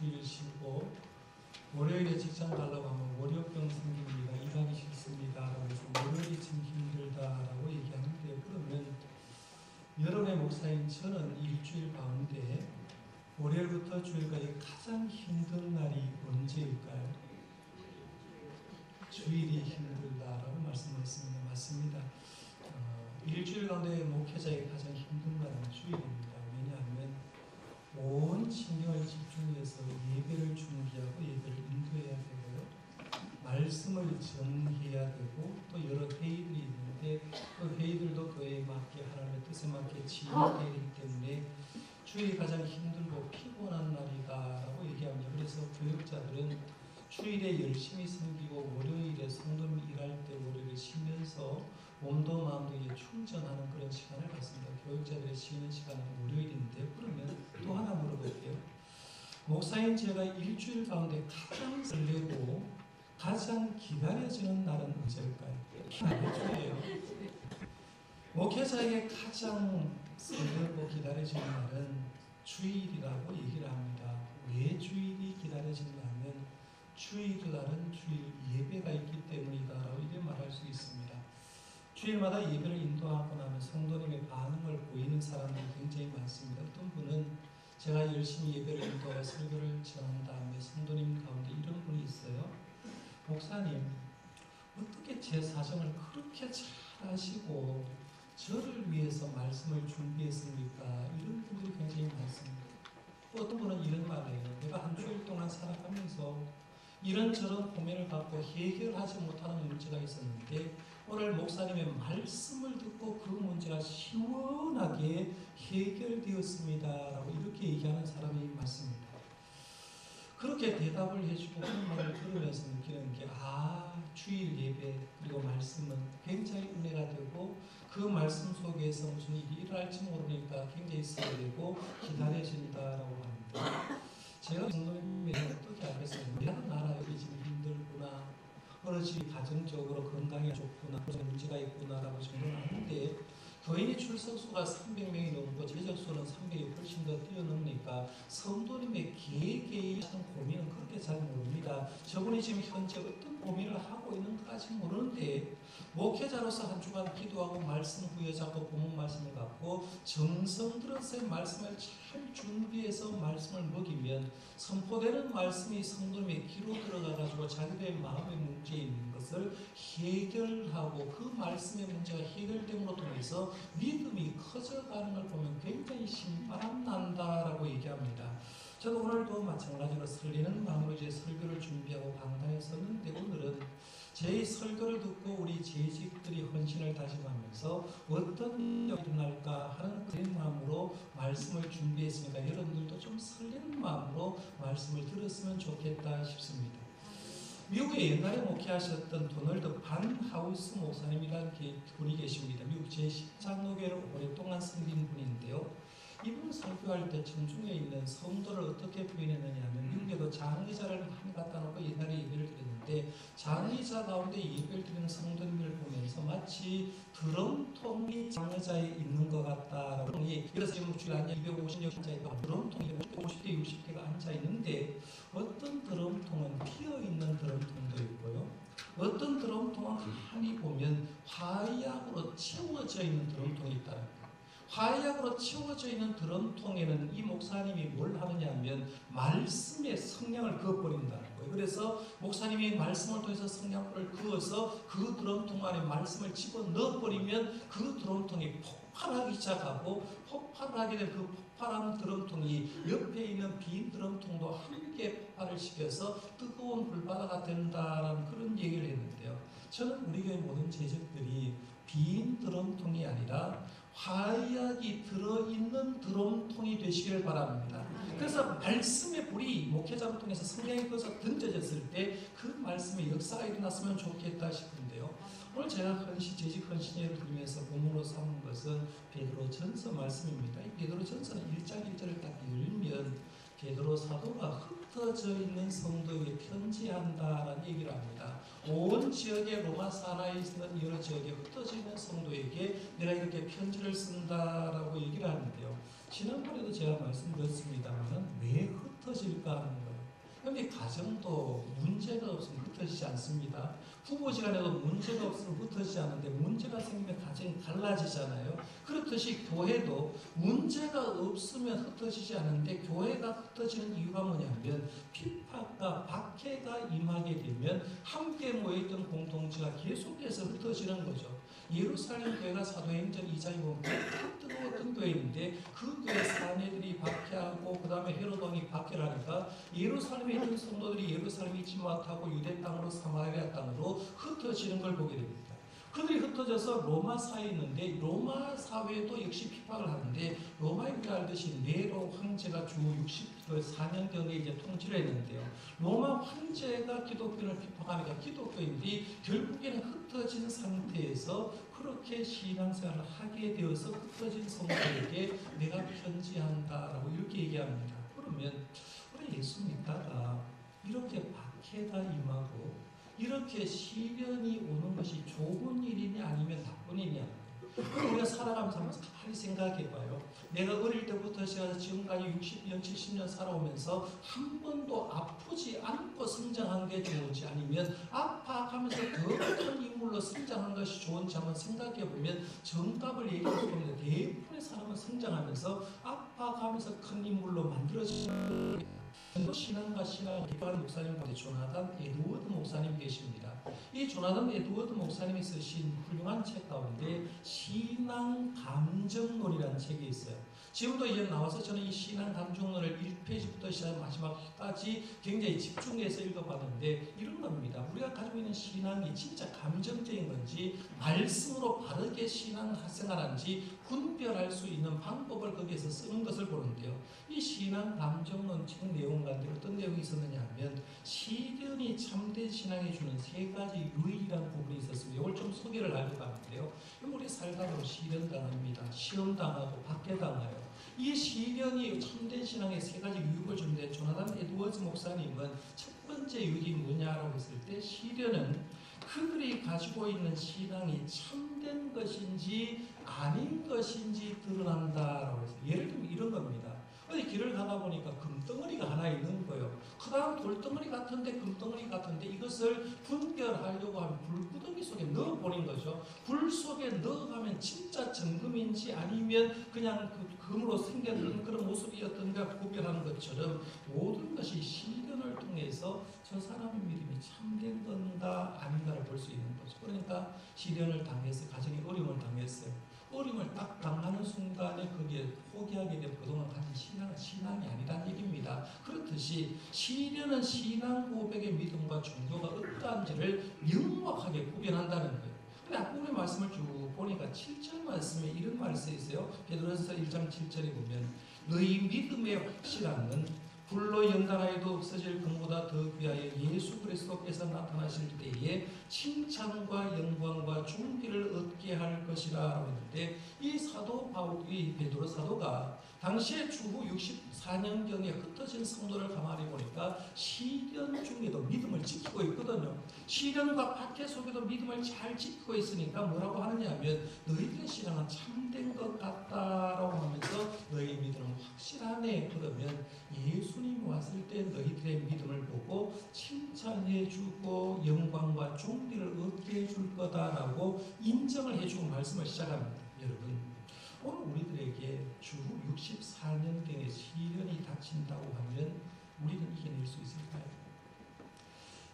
주일 쉬고 월요일에 직장 가려고 하면 월요병 생깁니다. 일하기 싫습니다. 라고 해서 월요일이 참 힘들다라고 얘기하는데, 그러면 여러분의 목사인 저는 일주일 가운데 월요일부터 주일까지 가장 힘든 날이 언제일까요? 주일이 힘들다라고 말씀드렸습니다. 맞습니다. 일주일 가운데 목회자의 가장 힘든 날은 주일입니다. 왜냐하면 온 신경을 집중해서 예배를 준비하고 예배를 인도해야 되고요. 말씀을 전해야 되고 또 여러 회의들이 있는데 그 회의들도 그에 맞게 하나님의 뜻에 맞게 진행되어야 되기 때문에 주일이 가장 힘들고 피곤한 날이다라고 얘기합니다. 그래서 교육자들은 주일에 열심히 섬기고 월요일에 성도님 일할 때 월요일에 쉬면서 몸도 마음도 충전하는 그런 시간을 갖습니다. 교육자들의 쉬는 시간은 월요일인데, 그러면 또 하나 물어볼게요. 목사인 제가 일주일 가운데 가장 설레고 가장 기다려지는 날은 언제일까요? 주일이에요. 목회자에게 가장 설레고 기다려지는 날은 주일이라고 얘기를 합니다. 왜 주일이 기다려지냐면 주일날은 주일 예배가 있기 때문이다라고 이렇게 말할 수 있습니다. 주일마다 예배를 인도하고 나면 성도님의 반응을 보이는 사람들이 굉장히 많습니다. 어떤 분은 제가 열심히 예배를 인도하고 설교를 전한 다음에 성도님 가운데 이런 분이 있어요. 목사님, 어떻게 제 사정을 그렇게 잘 아시고 저를 위해서 말씀을 준비했습니까? 이런 분들이 굉장히 많습니다. 어떤 분은 이런 말이에요. 내가 한 주일 동안 살아가면서 이런저런 고민을 갖고 해결하지 못하는 문제가 있었는데 오늘 목사님의 말씀을 듣고 그 문제가 시원하게 해결되었습니다 라고 이렇게 얘기하는 사람이 많습니다. 그렇게 대답을 해주고 그런 말을 들으면서 느끼는 게, 주일 예배 그리고 말씀은 굉장히 은혜가 되고 그 말씀 속에서 무슨 일이 일어날지 모르니까 굉장히 설레고 기다려진다라고 합니다. 제가 성도님에게 어떻게 알겠어요? 내가 나라 여기 지금 힘들구나, 어느 집이 가정적으로 건강이 좋구나, 무슨 문제가 있구나라고 정도는 아는데 교인의 출석수가 300명이 넘고 제적수는 300이 훨씬 더 뛰어넘으니까 성도님의 개개인의 고민은 그렇게 잘 모릅니다. 저분이 지금 현재 어떤 고민을 하고 있는가 아직 모르는데 목회자로서 한 주간 기도하고 말씀 부여잡고 본문 말씀을 갖고 정성 들어서 말씀을 잘 준비해서 말씀을 먹이면 선포되는 말씀이 성도님의 귀로 들어가가지고 자기들의 마음의 문제에 있는 것을 해결하고 그 말씀의 문제가 해결됨으로 통해서 믿음이 커져가는 걸 보면 굉장히 신바람 난다라고 얘기합니다. 저도 오늘도 마찬가지로 설레는 마음으로 이제 설교를 준비하고 강단에 섰는데, 오늘은 제 설교를 듣고 우리 재직들이 헌신을 다짐하면서 어떤 일이 일어날까 하는 그런 마음으로 말씀을 준비했으니까 여러분들도 좀 설레는 마음으로 말씀을 들었으면 좋겠다 싶습니다. 미국에 옛날에 목회하셨던 도널드 반 하우스 목사님이라는 분이 계십니다. 미국 제10장로교회를 오랫동안 섬긴 분인데요. 이분 설교할 때 청중에 있는 성도를 어떻게 표현했느냐 하면, 미국에도 장의자를 많이 갖다 놓고 옛날에 예배를 드렸는데 장의자 가운데 예배를 드리는 성도님을 보면서 마치 드럼통이 장의자에 있는 것 같다라고. 그래서 지금 주일 앉아 250여 앉아있고 드럼통이 50개 60개가 앉아있는데 어떤 드럼통은 비어있는 드럼통도 있고요, 어떤 드럼통은 가만히 보면 화약으로 채워져 있는 드럼통이 있다는 거예요. 화약으로 채워져 있는 드럼통에는 이 목사님이 뭘 하느냐 하면 말씀의 성냥을 그어버린다는 거예요. 그래서 목사님이 말씀을 통해서 성냥불을 그어서 그 드럼통 안에 말씀을 집어넣어버리면 그 드럼통이 폭발하기 시작하고, 폭발하게 된 그 폭발한 드럼통이 옆에 있는 빈 드럼통도 함께 폭발을 시켜서 뜨거운 불바다가 된다라는 그런 얘기를 했는데요. 저는 우리 교회 모든 재직들이 빈 드럼통이 아니라 화약이 들어있는 드럼통이 되시길 바랍니다. 그래서 말씀의 불이 목회자를 통해서 성령이 꺼서 던져졌을 때 그 말씀의 역사가 일어났으면 좋겠다 싶은데요. 오늘 제가 재직 헌신회를 드리면서 본문으로 삼은 것은 베드로전서 말씀입니다. 이 베드로전서는 1장 1절을 딱 열면 베드로 사도가 흩어져 있는 성도에게 편지한다라는 얘기를 합니다. 온 지역의 로마 산하에 있는 여러 지역에 흩어져 있는 성도에게 내가 이렇게 편지를 쓴다라고 얘기를 하는데요. 지난번에도 제가 말씀드렸습니다만 왜 흩어질까 하는 거예요. 그런데 가정도 문제가 없으면 흩어지지 않습니다. 부부지간에도 문제가 없으면 흩어지지 않는데 문제가 생기면 가정이 갈라지잖아요. 그렇듯이 교회도 문제가 없으면 흩어지지 않는데 교회가 흩어지는 이유가 뭐냐면 핍박과 박해가 임하게 되면 함께 모여있던 공동체가 계속해서 흩어지는 거죠. 예루살렘 교회가 사도행전 2장에 보면 뜨거웠던 교회인데 그 교회 사내들이 박해하고 그 다음에 헤롯 왕이 박해를 하니까 예루살렘에 있는 성도들이 예루살렘에 있지 못하고 유대 땅으로 사마리아 땅으로 흩어지는 걸 보게 됩니다. 그들이 흩어져서 로마 사회에 있는데 로마 사회도 역시 핍박을 하는데 로마에 우리가 알듯이 네로 황제가 주 64년경에 이제 통치를 했는데요. 로마 황제가 기독교를 핍박하니까 기독교인들이 결국에는 흩어진 상태에서 그렇게 신앙생활을 하게 되어서 흩어진 성도에게 내가 편지한다라고 이렇게 얘기합니다. 그러면 우리 예수 믿다가 이렇게 박해가 임하고 이렇게 시련이 오는 것이 좋은 일이냐 아니면 나쁜 일이냐. 우리가 살아가면서 한번 가만히 생각해봐요. 내가 어릴 때부터 지금까지 60년, 70년 살아오면서 한 번도 아프지 않고 성장한 게 좋은지 아니면 아파가면서 더 큰 인물로 성장한 것이 좋은지 한번 생각해보면 정답을 얘기할 수 없는데 대부분의 사람은 성장하면서 아파가면서 큰 인물로 만들어지는 신앙과 신앙을 대표하는 목사님 가운데 조나단 에드워드 목사님 계십니다. 이 조나단 에드워드 목사님이 쓰신 훌륭한 책 가운데 신앙 감정론이라는 책이 있어요. 지금도 이제 나와서 저는 이 신앙 감정론을 1페이지부터 시작 마지막까지 굉장히 집중해서 읽어봤는데 이런 겁니다. 우리가 가지고 있는 신앙이 진짜 감정적인 건지 말씀으로 바르게 신앙생활하는지 분별할 수 있는 방법을 거기에서 쓰는 것을 보는데요. 이 신앙 감정론 책 내용 가운데 어떤 내용이 있었느냐 하면 시련이 참된 신앙에 주는 세 가지 유의란 부분이 있었습니다. 이걸 좀 소개를 하려고 하는데요. 우리 살다 보면 시련 당합니다. 시험 당하고 박해 당해요. 이 시련이 참된 신앙의 세 가지 유익을 주는데 조나단 에드워즈 목사님은 첫 번째 유익이 뭐냐라고 했을 때 시련은 그들이 가지고 있는 신앙이 참된 것인지 아닌 것인지 드러난다라고 해서 예를 들면 이런 겁니다. 어디 길을 가다 보니까 금덩어리가 하나 있는 거예요. 그 다음 돌덩어리 같은데 금덩어리 같은데 이것을 분별하려고 하면 불구덩이 속에 넣어버린 거죠. 불 속에 넣어가면 진짜 정금인지 아니면 그냥 그 금으로 생겼던 그런 모습이었던가 구별하는 것처럼 모든 것이 시련을 통해서 저 사람의 믿음이 참된 건가 아닌가를 볼 수 있는 거죠. 그러니까 시련을 당해서 가정에 어려움을 당했어요. 어려움을 딱 당하는 순간에 거기에 포기하게 되면 그동안 가진 신앙은 신앙이 아니라는 얘기입니다. 그렇듯이 시련은 신앙 고백의 믿음과 종교가 어떠한지를 명확하게 구별한다는 거예요. 근데 앞부분의 말씀을 쭉 보니까 7절 말씀에 이런 말이 써 있어요. 베드로전서 1장 7절에 보면 너희 믿음의 확실함은 불로 연단하여도 없어질 금보다 더 귀하여 예수 그리스도께서 나타나실 때에 칭찬과 영광과 존귀를 얻게 할 것이라 했는데 이 사도 바울, 이 베드로 사도가 당시에 주후 64년경에 흩어진 성도를 가만히 보니까 시련 중에도 믿음을 지키고 있거든요. 시련과 박해 속에도 믿음을 잘 지키고 있으니까 뭐라고 하느냐 하면 너희들의 신앙은 참된 것 같다라고 하면서 너희 믿음은 확실하네. 그러면 예수님 왔을 때 너희들의 믿음을 보고 칭찬해주고 영광과 존귀를 얻게 해줄 거다라고 인정을 해주고 말씀을 시작합니다. 여러분, 오늘 우리들에게 주후 64년경에 시련이 닥친다고 하면 우리는 이겨낼 수 있을까요?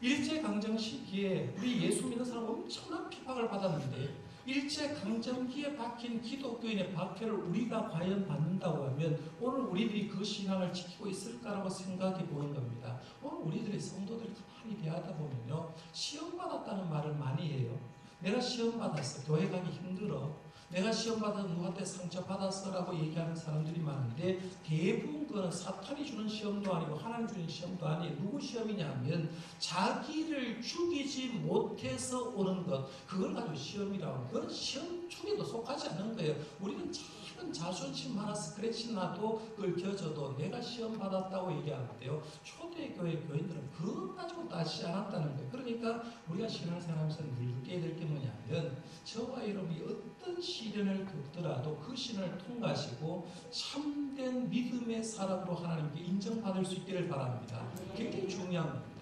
일제강점 시기에 우리 예수 믿는 사람 엄청난 핍박을 받았는데 일제강점기에 박힌 기독교인의 박해를 우리가 과연 받는다고 하면 오늘 우리들이 그 신앙을 지키고 있을까라고 생각해 보는 겁니다. 오늘 우리들의 성도들이 가만히 대하다 보면요, 시험 받았다는 말을 많이 해요. 내가 시험 받았어. 교회 가기 힘들어. 내가 시험 받아서 누구한테 상처 받았어라고 얘기하는 사람들이 많은데 대부분 그건 사탄이 주는 시험도 아니고 하나님 주는 시험도 아니에요. 누구 시험이냐 하면 자기를 죽이지 못해서 오는 것, 그걸 가지고 시험이라고 하고 그건 시험 중에도 속하지 않는 거예요. 우리는 잘 작은 자존심 하나 스크래치 나도 긁혀져도 내가 시험 받았다고 얘기하는데요. 초대교회 교인들은 그거 가지고 따지지 않았다는 거예요. 그러니까 우리가 신앙생활하면서 늘 깨야 될 게 뭐냐면 저와 여러분이 어떤 시련을 겪더라도 그 시련을 통과하시고 참된 믿음의 사람으로 하나님께 인정받을 수 있기를 바랍니다. 굉장히 중요한 겁니다.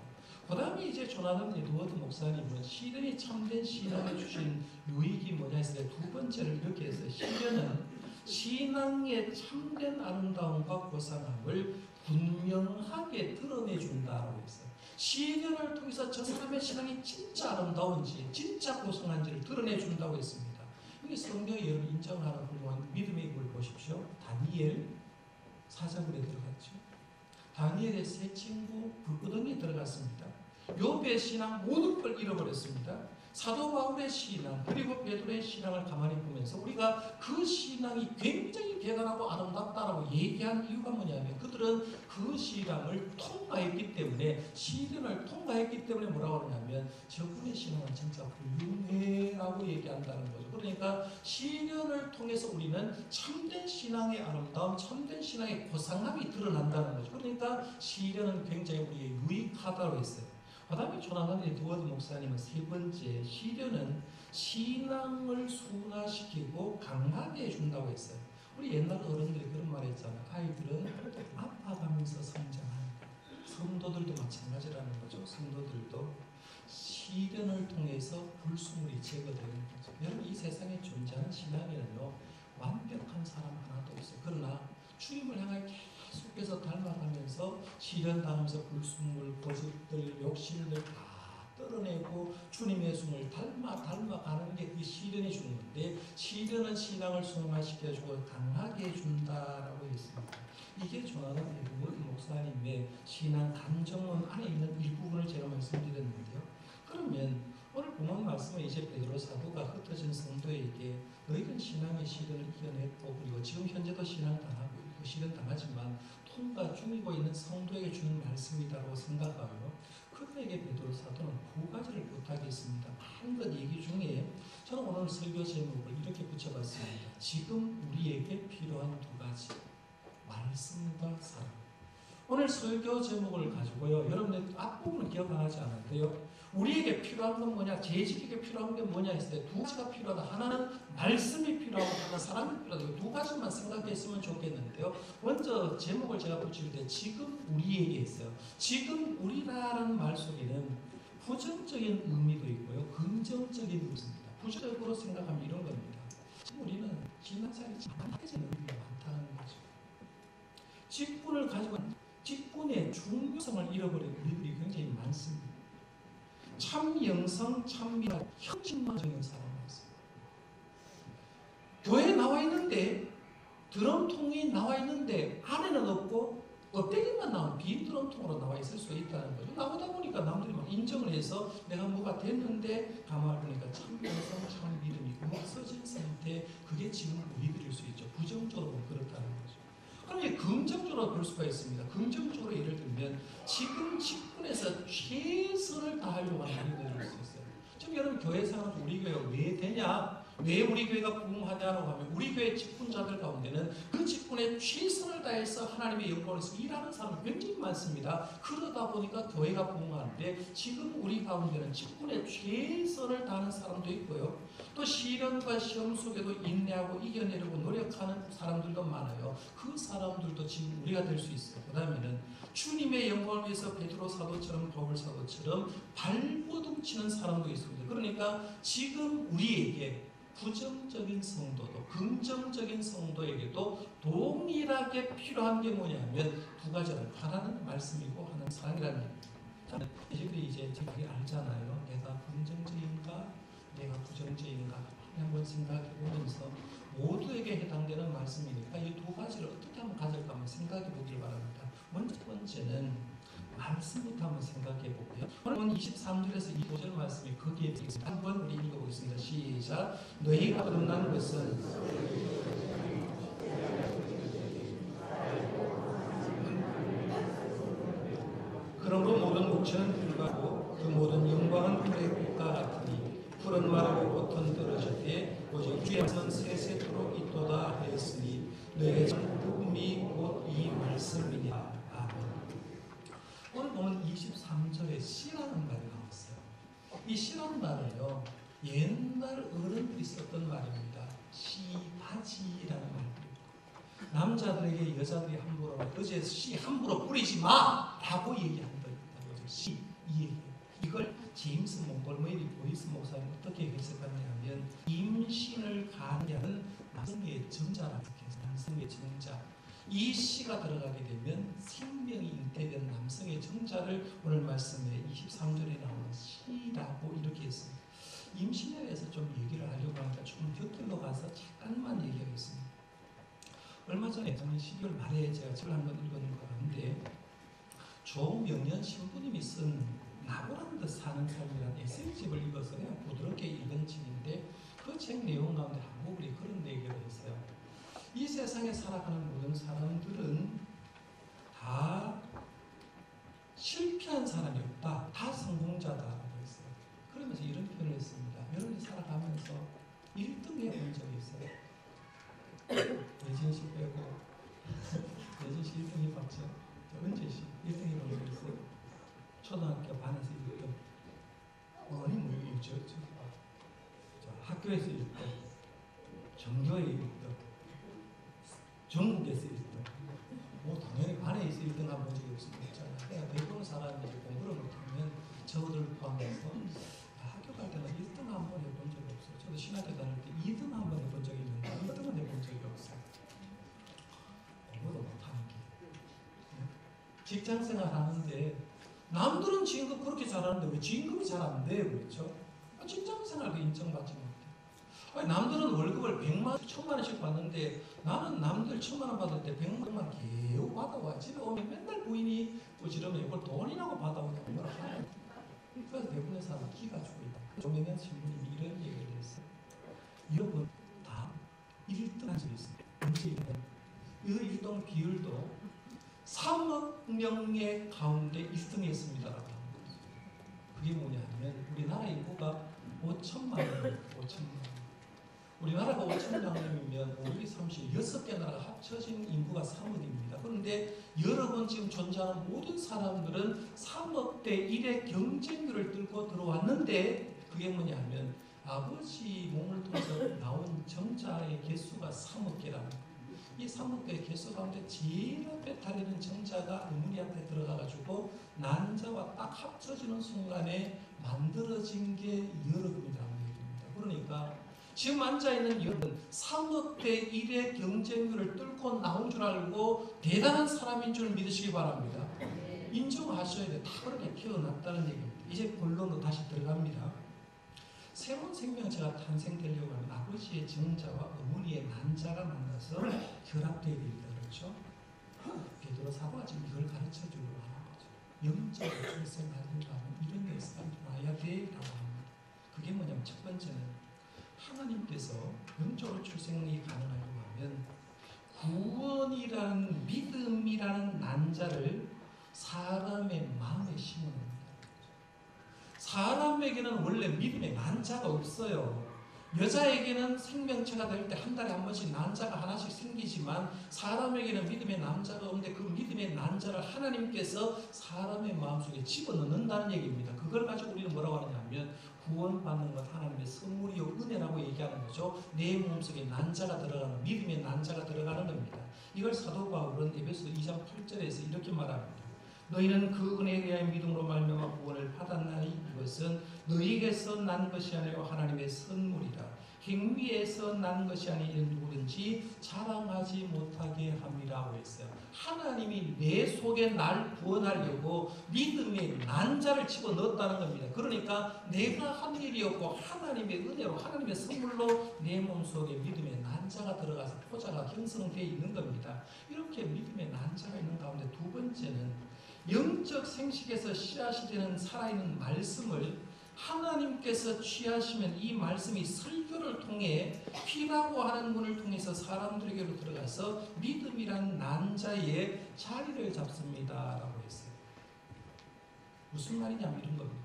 그 다음에 이제 조나단 에드워드 목사님은 시련이 참된 신앙을 주신 유익이 뭐냐 했을 때 두 번째를 이렇게 해서 시련은 신앙의 참된 아름다움과 고상함을 분명하게 드러내준다고 했어요. 시련을 통해서 저 사람의 신앙이 진짜 아름다운지 진짜 고상한지를 드러내준다고 했습니다. 여기 성경에 여러분 인정하는 훌륭한 믿음의 인물 보십시오. 다니엘 사자굴에 들어갔죠. 다니엘의 세 친구 불구덩이에 들어갔습니다. 욥의 신앙 모든 걸 잃어버렸습니다. 사도 바울의 신앙 그리고 베드로의 신앙을 가만히 보면서 우리가 그 신앙이 굉장히 대단하고 아름답다라고 얘기한 이유가 뭐냐면 그들은 그 신앙을 통과했기 때문에 시련을 통과했기 때문에 뭐라고 하냐면 저분의 신앙은 진짜 훌륭해라고 얘기한다는 거죠. 그러니까 시련을 통해서 우리는 참된 신앙의 아름다움, 참된 신앙의 고상함이 드러난다는 거죠. 그러니까 시련은 굉장히 우리에게 유익하다고 했어요. 그 다음에 조나단 에드워드 목사님은 세 번째 시련은 신앙을 순화시키고 강하게 해준다고 했어요. 우리 옛날 어른들이 그런 말 했잖아요. 아이들은 아파가면서 성장한다. 성도들도 마찬가지라는 거죠. 성도들도 시련을 통해서 불순물이 제거되는 거죠. 여러분 이 세상에 존재하는 신앙에는요 완벽한 사람 하나도 없어요. 그러나 주님을 향해 계속해서 닮아가면서 시련 당하면서 불순물, 고집들, 욕심들 다 떨어내고 주님의 숨을 닮아가는 게 그 시련이 주는 건데 시련은 신앙을 순화시켜주고 강하게 해준다라고 했습니다. 이게 조나단 에드워드 목사님의 신앙 감정론 안에 있는 일부분을 제가 말씀드렸는데요. 그러면 오늘 본문 말씀은 이제 베드로 사도가 흩어진 성도에게 너희는 신앙의 시련을 이겨냈고 그리고 지금 현재도 신앙 당하고 있고 시련 당하지만 통과 중이고 있는 성도에게 주는 말씀이다라고 생각하고요. 그들에게 베드로 사도는 두 가지를 부탁했습니다. 많은 것 얘기 중에 저는 오늘 설교 제목을 이렇게 붙여봤습니다. 지금 우리에게 필요한 두 가지 말씀과 사랑. 오늘 설교 제목을 가지고요. 여러분들 앞부분은 기억 안 하지 않았대요. 우리에게 필요한 건 뭐냐? 재직에게 필요한 게 뭐냐 했을 때 두 가지가 필요하다. 하나는 말씀이 필요하고 하나는 사랑이 필요하다. 두 가지만 생각했으면 좋겠는데요. 먼저 제목을 제가 붙일 때 지금 우리에게 했어요. 지금 우리라는 말 속에는 부정적인 의미도 있고요. 긍정적인 의미입니다. 부정적으로 생각하면 이런 겁니다. 지금 우리는 지나살이 많아진 의미가 많다는 거죠. 직분을 가지고 직분의 중요성을 잃어버린 우리들이 굉장히 많습니다. 참 영성, 참 미랄, 형식만적인 사람이었어요. 교회에 나와 있는데 드럼통이 나와 있는데 안에는 없고 껍데기만 나온 빈 드럼통으로 나와 있을 수 있다는 거죠. 나오다 보니까 남들이 막 인정을 해서 내가 뭐가 됐는데 가만히 보니까 참 영성, 참 믿음이 없어진 상태, 그게 지금 우리들일 수 있죠. 부정적으로 보면 그렇다는 거죠. 그럼 긍정적으로 볼 수가 있습니다. 긍정적으로 예를 들면 지금 직분에서 최선을 다하려고 하는 우리들일 수 있어요. 지금 여러분 교회 생활은 우리 교회가 왜 되냐? 왜 우리 교회가 부흥하냐고 하면 우리 교회 직분자들 가운데는 그 직분에 최선을 다해서 하나님의 영광을 위해서 일하는 사람이 굉장히 많습니다. 그러다 보니까 교회가 부흥하는데 지금 우리 가운데는 직분에 최선을 다하는 사람도 있고요. 또 시련과 시험 속에도 인내하고 이겨내려고 노력하는 사람들도 많아요. 그 사람들도 지금 우리가 될 수 있어요. 그 다음에는 주님의 영광을 위해서 베드로 사도처럼 바울 사도처럼 발버둥치는 사람도 있습니다. 그러니까 지금 우리에게 부정적인 성도도 긍정적인 성도에게도 동일하게 필요한 게 뭐냐면 두 가지는 하나는 말씀이고 하나는 사랑이라는 얘기입니다. 이제 저희 알잖아요. 내가 긍정적인가 내가 부정적인가 한번 생각해 보면서 모두에게 해당되는 말씀이니까 이 두 가지를 어떻게 한번 가질까 한번 생각해 보길 바랍니다. 먼저 첫 번째는 말씀부터 한번 생각해 볼게요. 오늘 23절에서 25절 말씀이 거기에 있습니다. 한번 우리 읽어보겠습니다. 시작. 너희가 거듭난 것은 그러므로 모든 목체는 불가고 그 모든 영광은 불의 꽃과 같으니 푸른 마르고 꽃은 떨어질 때 오직 주의 말씀은 세세토록 있도다 하였으니 너의 복음이 곧 이 말씀이니라. 아멘. 오늘 보면 23절에 시라는 말이 나왔어요. 이 시라는 말은요, 옛날 어른들이 썼던 말입니다. 시바지라는 말입니다. 남자들에게 여자들이 함부로 어제 시 함부로 뿌리지 마! 라고 얘기한 겁니다. 시, 이 얘기. 이걸 제임스 몽골메리 보이스 목사님 어떻게 해석하냐면 임신을 가하는 남성의 정자라고 해서 남성의 정자. 이 시가 들어가게 되면 생명이 잉태된 남성의 정자를 오늘 말씀에 23절에 나오는 시라고 이렇게 했습니다. 임신에 대해서 좀 얘기를 하려고 하니까 조금 곁길로 가서 잠깐만 얘기하겠습니다. 얼마 전에 저는 12월 말에 제가 책을 한번 읽은 것 같은데 조명년 신부님이 쓴 나보라는 듯 사는 삶이라는 에세이집을 읽어서 그냥 부드럽게 읽은 책인데 그 책 내용 가운데 한 부분이 그런 얘기를 했어요. 이 세상에 살아가는 모든 사람들은 다 실패한 사람이 없다. 다 성공자다라고 했어요. 그러면서 이런 표현을 했습니다. 여러분이 살아가면서 1등 해본 적이 있어요? 예진 씨 빼고 예진 씨 1등 해봤죠? 은재 씨 1등 해본 적 있어요? 초등학교 반에서 1등 어머니 뭐 학교에서 1등 전교에 1등 전국에서 1등 뭐 당연히 반에서 1등 한 본 적이 없습니다. 내가 대부분 사람이 이제 공부를 못하면 저들 포함해서 학교 갈 때는 1등 한 번 해본 적이 없어요. 저도 신학교 다닐 때 2등 한 번 해본 적이 있는데 1등은 해본 적이 없어요. 공부도 못하는 게. 직장생활 하는데 남들은 진급 그렇게 잘하는데 왜 진급이 잘 안 돼요? 그렇죠? 직장생활도 인정받지 못해. 아니, 남들은 월급을 100만 원, 1000만 원씩 받는데 나는 남들 1000만 원 받을 때 100만 원 계속 받아와. 집에 오면 맨날 부인이 부지런해. 이걸 돈이라고 받아오냐고 뭐라 하네. 그래서 대부분의 사람은 기가 죽어 있다. 조명현 신부님이 이런 얘기를 했어요. 여러분 다 1등 한 적이 있습니다. 이 1등 비율도 3억 명의 가운데 1등 했습니다라고 합니다. 그게 뭐냐 하면 우리나라 인구가 5천만 명, 5천만 명. 우리나라가 5천만 명이면 5, 36개 나라가 합쳐진 인구가 3억입니다. 그런데 여러분 지금 존재하는 모든 사람들은 3억 대 1의 경쟁률을 뚫고 들어왔는데 그게 뭐냐 하면 아버지 몸을 통해서 나온 정자의 개수가 3억 개랍니다. 이 3억 개의 개수 가운데 제일 앞에 달리는 정자가 어머니 앞에 들어가가지고 난자와 딱 합쳐지는 순간에 만들어진 게 여러분이라는 얘기입니다. 그러니까 지금 앉아있는 여러분 3억 대 1의 경쟁률을 뚫고 나온 줄 알고 대단한 사람인 줄 믿으시기 바랍니다. 인정하셔야 돼요. 다 그렇게 태어났다는 얘기입니다. 이제 본론으로 다시 들어갑니다. 새로운 생명체가 탄생되려고 하면 아버지의 정자와 어머니의 난자가 만나서 결합되어야 됩니다. 그렇죠? 베드로 사도가 지금 이걸 가르쳐주려고 하는 거죠. 영적으로 출생하려고 하면 이런 데서 나야 돼라고 합니다. 그게 뭐냐면 첫 번째는 하나님께서 영적으로 출생이 가능하려고 하면 구원이라는 믿음이라는 난자를 사람의 마음에 심어놓는 겁니다. 사람에게는 원래 믿음의 난자가 없어요. 여자에게는 생명체가 될 때 한 달에 한 번씩 난자가 하나씩 생기지만 사람에게는 믿음의 난자가 없는데 그 믿음의 난자를 하나님께서 사람의 마음속에 집어넣는다는 얘기입니다. 그걸 가지고 우리는 뭐라고 하느냐면 구원받는 것 하나님의 선물이요 은혜라고 얘기하는 거죠. 내 몸속에 난자가 들어가는 믿음의 난자가 들어가는 겁니다. 이걸 사도 바울은 에베소 2장 8절에서 이렇게 말합니다. 너희는 그 은혜에 대한 믿음으로 말미암아 구원을 받았나니 이것은 너희에게서 난 것이 아니라 하나님의 선물이라. 행위에서 난 것이 아닌 누구든지 자랑하지 못하게 함이라고 했어요. 하나님이 내 속에 날 구원하려고 믿음의 난자를 집어넣었다는 겁니다. 그러니까 내가 한 일이 없고 하나님의 은혜로 하나님의 선물로 내 몸속에 믿음의 난자가 들어가서 포자가 형성되어 있는 겁니다. 이렇게 믿음의 난자가 있는 가운데 두 번째는 영적 생식에서 씨앗이 되는 살아있는 말씀을 하나님께서 취하시면 이 말씀이 설교를 통해 피라고 하는 문을 통해서 사람들에게로 들어가서 믿음이란 난자의 자리를 잡습니다 라고 했어요. 무슨 말이냐면 이런 겁니다.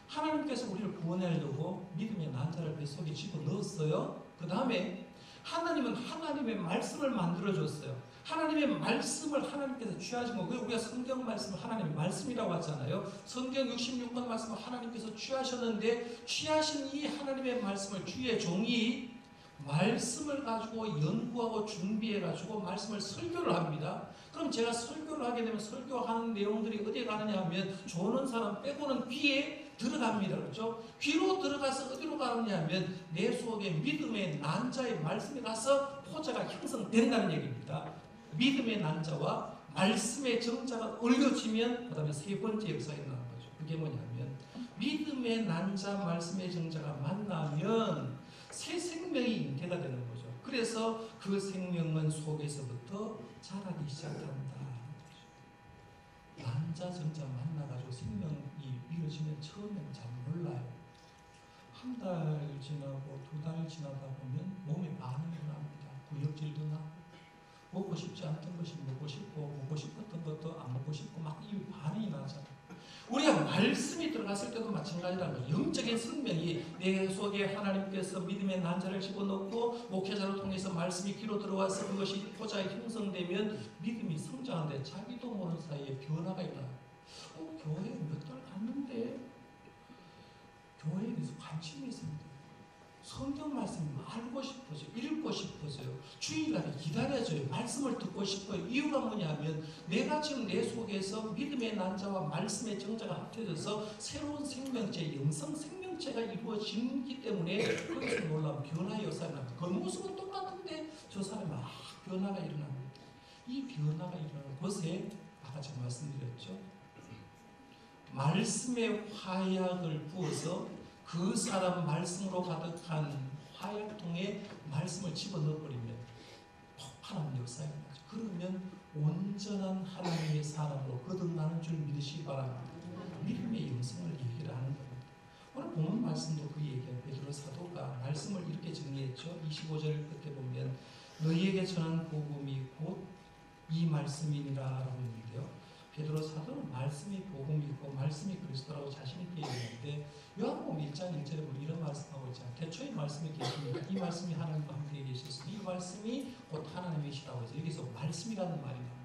하나님께서 우리를 구원하려고 믿음의 난자를 뱃속에 집어넣었어요. 그 다음에 하나님은 하나님의 말씀을 만들어줬어요. 하나님의 말씀을 하나님께서 취하신 거고요. 우리가 성경 말씀을 하나님의 말씀이라고 하잖아요. 성경 66권 말씀을 하나님께서 취하셨는데 취하신 이 하나님의 말씀을 주의 종이 말씀을 가지고 연구하고 준비해가지고 말씀을 설교를 합니다. 그럼 제가 설교를 하게 되면 설교하는 내용들이 어디에 가느냐 하면 조는 사람 빼고는 귀에 들어갑니다. 그렇죠? 귀로 들어가서 어디로 가느냐 하면 내 속에 믿음의 난자의 말씀이 가서 포자가 형성된다는 얘기입니다. 믿음의 난자와 말씀의 정자가 얽혀지면 그 다음에 세 번째 역사가 일어나는 거죠. 그게 뭐냐면 믿음의 난자 말씀의 정자가 만나면 새 생명이 잉태가 되는 거죠. 그래서 그 생명은 속에서부터 자라기 시작한다. 난자 정자 만나가지고 생명이 이루어지면 처음에는 잘 몰라요. 한 달 지나고 두 달 지나다 보면 몸에 반응이 일어납니다. 구역질도 나고 먹고 싶지 않던 것이 먹고 싶고 먹고 싶었던 것도 안 먹고 싶고 막 이 반응이 나잖아요. 우리가 말씀이 들어갔을 때도 마찬가지라는 거죠. 영적인 생명이 내 속에 하나님께서 믿음의 난자를 집어넣고 목회자를 통해서 말씀이 귀로 들어와서 그것이 포자에 형성되면 믿음이 성장하는데 자기도 모르는 사이에 변화가 일어나요. 교회에 몇 달 갔는데 교회에 대해서 관심이 있습니다. 성경 말씀 알고 싶어져요. 읽고 싶어져요. 주일날에 기다려져요. 말씀을 듣고 싶어요. 이유가 뭐냐면 내가 지금 내 속에서 믿음의 난자와 말씀의 정자가 합쳐져서 새로운 생명체, 영성 생명체가 이루어지기 때문에 거기서 놀라운 변화의 역사가 납니다. 겉모습은 똑같은데 저 사람이 막 변화가 일어납니다. 이 변화가 일어나는 곳에 아까 제가 말씀드렸죠. 말씀의 화약을 부어서 그 사람 말씀으로 가득한 화약통에 말씀을 집어넣어버리면 폭발하는 역사가 나죠. 그러면 온전한 하나님의 사람으로 거듭나는 줄 믿으시기 바랍니다. 믿음의 영성을 얘기를 하는 겁니다. 오늘 본문 말씀도 그 얘기예요. 베드로 사도가 말씀을 이렇게 정리했죠. 25절 끝에 보면 너희에게 전한 복음이 곧 이 말씀이니라 라고 했는데요. 베드로 사도는 말씀이 복음이고 말씀이 그리스도라고 자신 있게 얘기했는데 요한복음 1장 1절에 보면 이런 말씀하고 있잖아요. 태초에 말씀이 계십니다. 이 말씀이 하나님과 함께 계셨으니 이 말씀이 곧 하나님이시라고 해서 여기서 말씀이라는 말이 나옵니다.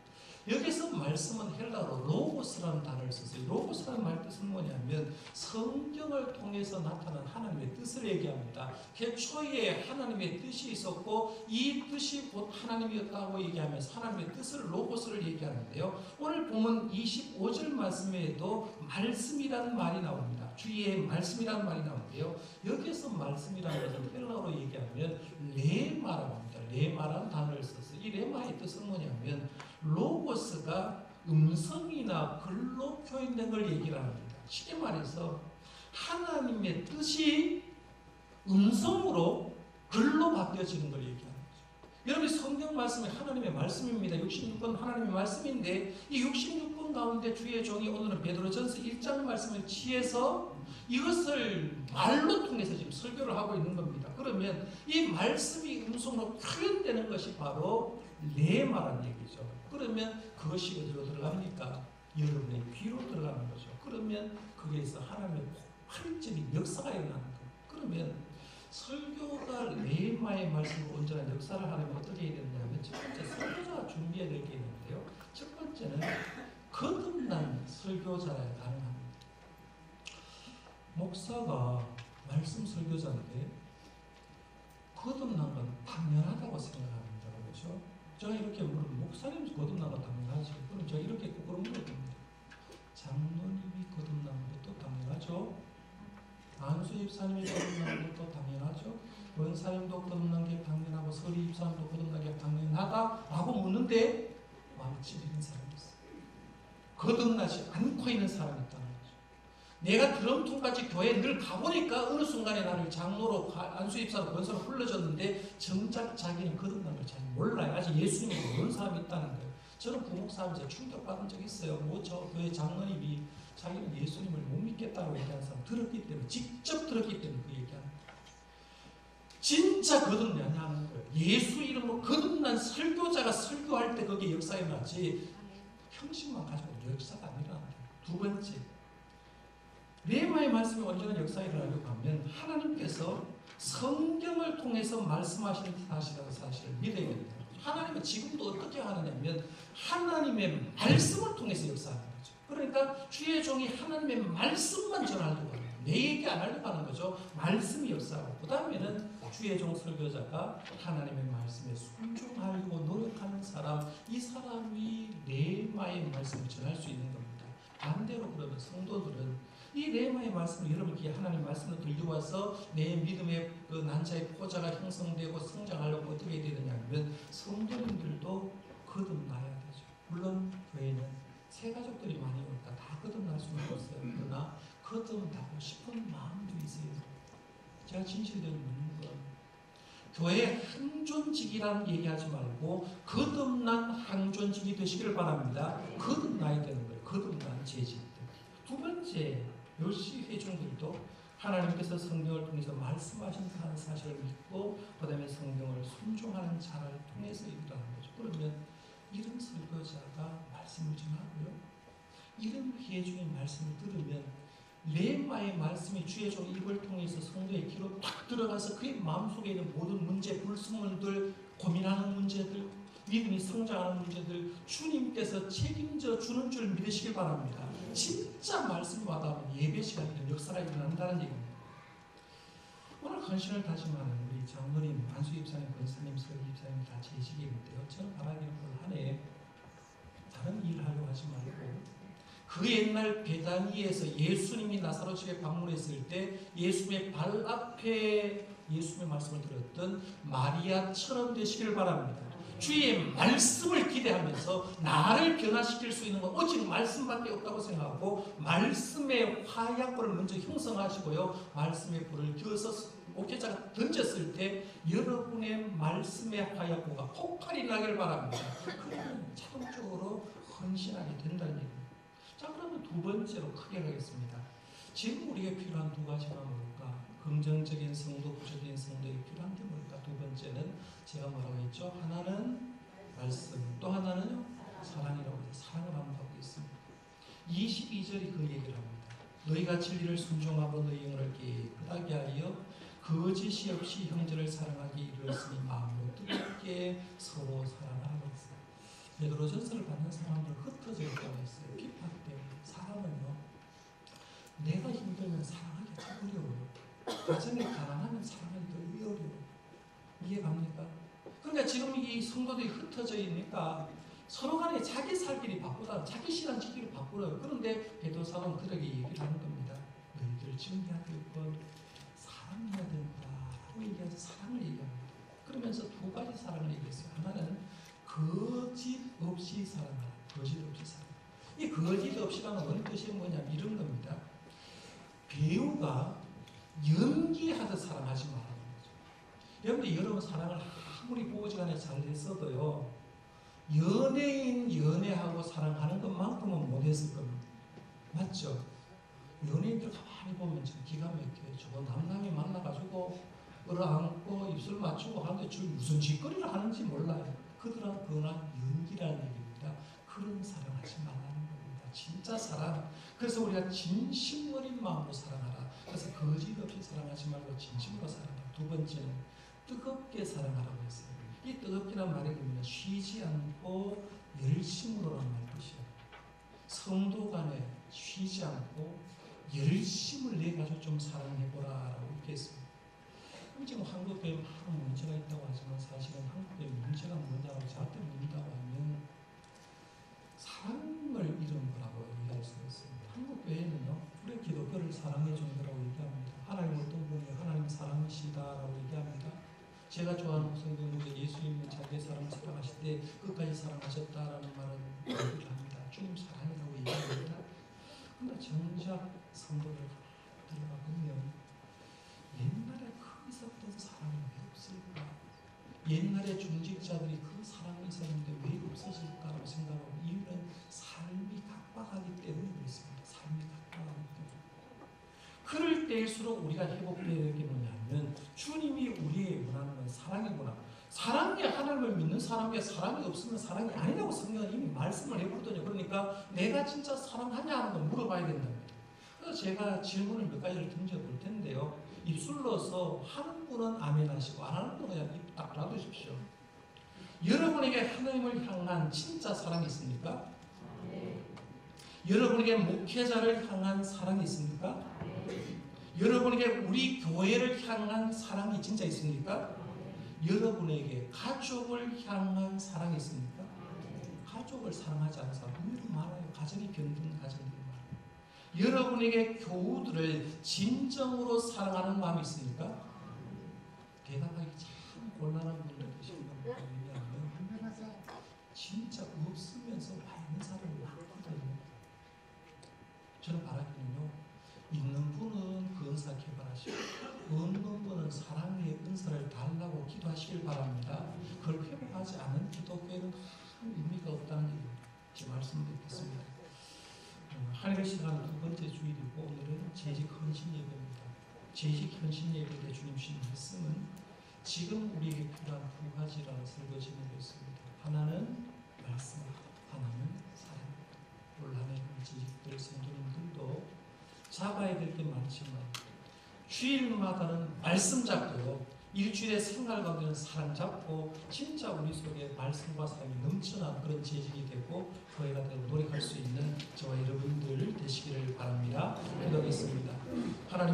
여기서 말씀은 헬라어로 로고스라는 단어를 썼어요. 로고스라는 말 뜻은 뭐냐면 성경을 통해서 나타난 하나님의 뜻을 얘기합니다. 태초에 하나님의 뜻이 있었고 이 뜻이 곧 하나님이었다고 얘기하면서 하나님의 뜻을 로고스를 얘기하는데요. 오늘 보면 25절 말씀에도 말씀이라는 말이 나옵니다. 주위에 말씀이라는 말이 나오는데요. 여기서 말씀이라는 것을 헬라어로 얘기하면 레마라고 합니다. 레마라는 단어를 썼어요. 이 레마의 뜻은 뭐냐면 로고스가 음성이나 글로 표현된 걸 얘기를 합니다. 쉽게 말해서 하나님의 뜻이 음성으로 글로 바뀌어지는 걸 얘기하는 거죠. 여러분 성경 말씀이 하나님의 말씀입니다. 66권 하나님의 말씀인데 이 66권 가운데 주의 종이 오늘은 베드로전서 1장 말씀을 취해서 이것을 말로 통해서 지금 설교를 하고 있는 겁니다. 그러면 이 말씀이 음성으로 표현되는 것이 바로 레마라는 얘기죠. 그러면 그것이 어디로 들어갑니까? 여러분의 귀로 들어가는 거죠. 그러면 거기에서 하나님의 폭발적인 역사가 일어나는 거예요. 그러면 설교가 레마의 말씀으로 온전한 역사를 하려면 어떻게 해야 되느냐면 첫 번째 설교자가 준비해야 될 게 있는데요. 첫 번째는 거듭난 설교자라야 가능합니다. 목사가 말씀 설교자인데 거듭난 건 당연하다고 생각합니다. 그렇죠? 제가 이렇게 물으면 목사님 거듭난 건 당연하지. 그럼 제가 이렇게 거꾸로 물어봅니다. 장로님이 거듭난 것도 당연하죠. 안수 집사님이 거듭난 것도 당연하죠. 원사님도 거듭난 게 당연하고 서리 집사님도 거듭난 게 당연하다라고 묻는데 망치는 사람이 있어요. 거듭나지 않고 있는 사람이 있다는 거죠. 내가 드럼통같이 교회에 늘 가보니까 어느 순간에 나를 장로로 안수 집사로 권사로 불러줬는데 정작 자기는 거듭난 걸 잘 몰라요. 아직 예수님을 모르는 사람이 있다는 거예요. 저는 부목사하면서 충격받은 적이 있어요. 저 교회 장로님이 자기는 예수님을 못 믿겠다고 얘기하는 사람 들었기 때문에 직접 들었기 때문에 그 얘기하는 거예요. 진짜 거듭나냐는 거예요. 예수 이름으로 거듭난 설교자가 설교할 때 거기에 역사가 일어나지 형식만 가지고 역사가 안 일어나는 거예요. 두 번째 레마의 말씀이 온전한 역사에 일어나려고 하면 하나님께서 성경을 통해서 말씀하시는 사실을 믿어야 됩니다. 하나님은 지금도 어떻게 하느냐면 하나님의 말씀을 통해서 역사하는 거죠. 그러니까 주의 종이 하나님의 말씀만 전하려고 합니다. 내 얘기 안 하려고 하는 거죠. 말씀이 역사하고 그 다음에는 주의 종 설교자가 하나님의 말씀에 순종하려고 노력하는 사람, 이 사람이 레마의 말씀을 전할 수 있는 겁니다. 반대로 그러면 성도들은 이 레마의 말씀을 여러분께 하나님의 말씀을 들고 와서 내 믿음의 그 난자의 포자가 형성되고 성장하려고 어떻게 해야 되느냐 하면 성도님들도 거듭나야 되죠. 물론 교회는 새 가족들이 많이 오니까 다 거듭날 수는 없어요. 그러나 거듭나고 싶은 마음도 있어요. 제가 진실되게 묻는 건 교회 항존직이라는 얘기하지 말고 거듭난 항존직이 되시기를 바랍니다. 거듭나야 되는 거예요. 거듭난 재직들. 두 번째, 요시 회중들도 하나님께서 성경을 통해서 말씀하신다는 사실을 믿고 그 다음에 성경을 순종하는 자를 통해서 일어나는 거죠. 그러면 이런 설교자가 말씀을 전하고요. 이런 회중의 말씀을 들으면 레마의 말씀이 주의 종 입을 통해서 성도의 귀로 딱 들어가서 그의 마음속에 있는 모든 문제, 불순물들, 고민하는 문제들, 믿음이 성장하는 문제들 주님께서 책임져 주는 줄 믿으시길 바랍니다. 진짜 말씀마다 예배 시간에 역사가 일어난다는 얘기입니다. 오늘 헌신을 다짐하는 우리 장로님, 안수 집사님, 권사님, 서리 집사님 다 재직인데요. 저는 바라기는 올 한 해 다른 일 하려고 하지 말고 그 옛날 베다니에서 예수님이 나사로 집에 방문했을 때 예수님의 발 앞에 예수님의 말씀을 들었던 마리아처럼 되시길 바랍니다. 주의 말씀을 기대하면서 나를 변화시킬 수 있는 건 오직 말씀밖에 없다고 생각하고 말씀의 화약불을 먼저 형성하시고요. 말씀의 불을 기어서 목회자가 던졌을 때 여러분의 말씀의 화약고가 폭발이 나길 바랍니다. 그러면 자동적으로 헌신하게 된다는 얘기입니다. 자, 그러면 두 번째로 크게 가겠습니다. 지금 우리에게 필요한 두 가지가 뭘까? 긍정적인 성도, 부정적인 성도에게 필요한 게 뭘까? 두 번째는 제가 뭐라고 했죠? 하나는 말씀, 또 하나는요? 사랑이라고 해서 사랑을 한번 하고 있습니다. 22절이 그 얘기를 합니다. 너희가 진리를 순종하고 너희 영혼을 깨끗하게 하여 거짓이 없이 형제를 사랑하기 이르렀으니 마음으로 뜨겁게 서로 사랑하라고 했어요. 베드로전서를 받는 사람들 흩어져 있다고 했어요. 비판 때문에. 사람은요, 내가 힘들면 사랑하기 참 어려워요. 가정이 가난하면 사랑하기 더 어려워요. 이해갑니까? 그러니까 지금 이 성도들이 흩어져 있으니까 서로 간에 자기 살 길이 바쁘다, 자기 시간 지키기 바쁘어요. 그런데 베드로사는 그들에게 얘기를 하는 겁니다. 너희들 증해야 될 건 사랑해야 된다라고 얘기해서 사랑을 얘기합니다. 그러면서 두 가지 사랑을 얘기했어요. 하나는 거짓 없이 사랑하라. 거짓 없이 사랑. 이 거짓 없이라는 어느 뜻이 뭐냐면 이런 겁니다. 배우가 연기하듯 사랑하지 말라는 거죠. 여러분 사랑을 아무리 보호지간에 잘 했어도요, 연예인 연애하고 사랑하는 것만큼은 못했을 겁니다. 맞죠? 연예인들 가만히 보면 좀 기가 막혀요. 저거 남남이 만나가지고 끌어안고 입술 맞추고 하는데 저 무슨 짓거리를 하는지 몰라요. 그들은 그냥 연기라는 얘기입니다. 그런 사랑하지 말라는 겁니다. 진짜 사랑. 그래서 우리가 진심 어린 마음으로 사랑하라. 그래서 거짓 없이 사랑하지 말고 진심으로 사랑하라. 두 번째는 뜨겁게 사랑하라고 했어요. 이 뜨겁기란 말이 뭐냐? 쉬지 않고 열심으로란 말 뜻이에요. 성도 간에 쉬지 않고 열심을 내가지고 좀 사랑해보라라고 이렇게 했습니다. 지금 한국교회 많은 문제가 있다고 하지만 사실은 한국교회 문제가 뭐냐고 저한테 묻는다고 하면 사랑을 잃은 거라고 얘기할 수가 있습니다. 한국교회는요, 우리 기독교를 사랑해 준 거라고 얘기합니다. 하나님 어떤 분이 하나님 사랑이시다라고 얘기합니다. 제가 좋아하는 성경에 예수님은 자기의 사람을 사랑하실 때 끝까지 사랑하셨다라는 말을 얘기를 합니다. 주님 사랑이라고 얘기합니다. 그러나 정작 성도들 들어가 보면 옛날에 그 있었던 사랑이 왜 없을까? 옛날에 중직자들이 그 사랑이 있었는데 왜 없어질까라고 생각하고 이유는 삶이 각박하기 때문에 그렇습니다. 삶이 각박하기 때문에. 그럴 때일수록 우리가 회복되어야 될 게 뭐냐면 주님이 우리의 원하는 건 사랑이구나. 사랑에 하나님을 믿는 사람에게 사랑이 없으면 사랑이 아니라고 성경은 이미 말씀을 해버리거든요. 그러니까 내가 진짜 사랑하냐 하는 걸 물어봐야 된답니다. 그래서 제가 질문을 몇 가지를 던져볼 텐데요. 입술로서 하는 분은 아멘 하시고 안 하는 분은 그냥 입 딱 놔두십시오. 여러분에게 하나님을 향한 진짜 사랑이 있습니까? 여러분에게 목회자를 향한 사랑이 있습니까? 여러분에게 우리 교회를 향한 사랑이 진짜 있습니까? 여러분에게 가족을 향한 사랑이 있습니까? 가족을 사랑하지 않는 사람 의외로 많아요. 가정이 병든 가정들이 많아요. 여러분에게 교우들을 진정으로 사랑하는 마음이 있습니까? 대답하기 참 곤란한 분들 계신 겁니다. 왜냐하면 진짜 없으면서 와 있는 사람이 많거든요. 저는 바라기는요, 있는 분은 그 은사 개발하시고 없는 분은 사랑의 은사를 달라고 기도하시길 바랍니다. 그걸 회복하지 않은 기독교에는 큰 의미가 없다는 얘기를 제 말씀을 드리겠습니다. 하늘의 시간 두 번째 주일이고 오늘은 재직 헌신 예배입니다. 재직 헌신 예배 때 주님 주신 말씀은 지금 우리에게 필요한 두 가지라는 설거지가 있습니다. 하나는 말씀, 하나는 사랑. 오늘 하나님 재직들 성도님들도 잡아야 될 게 많지만 주일마다는 말씀 잡고요. 일주일의 생활 가운데는 사랑 잡고 진짜 우리 속에 말씀과 사랑이 넘쳐난 그런 재직이 되고 교회가 되고 노력할 수 있는 저와 여러분들 되시기를 바랍니다. 기도하겠습니다. 하나님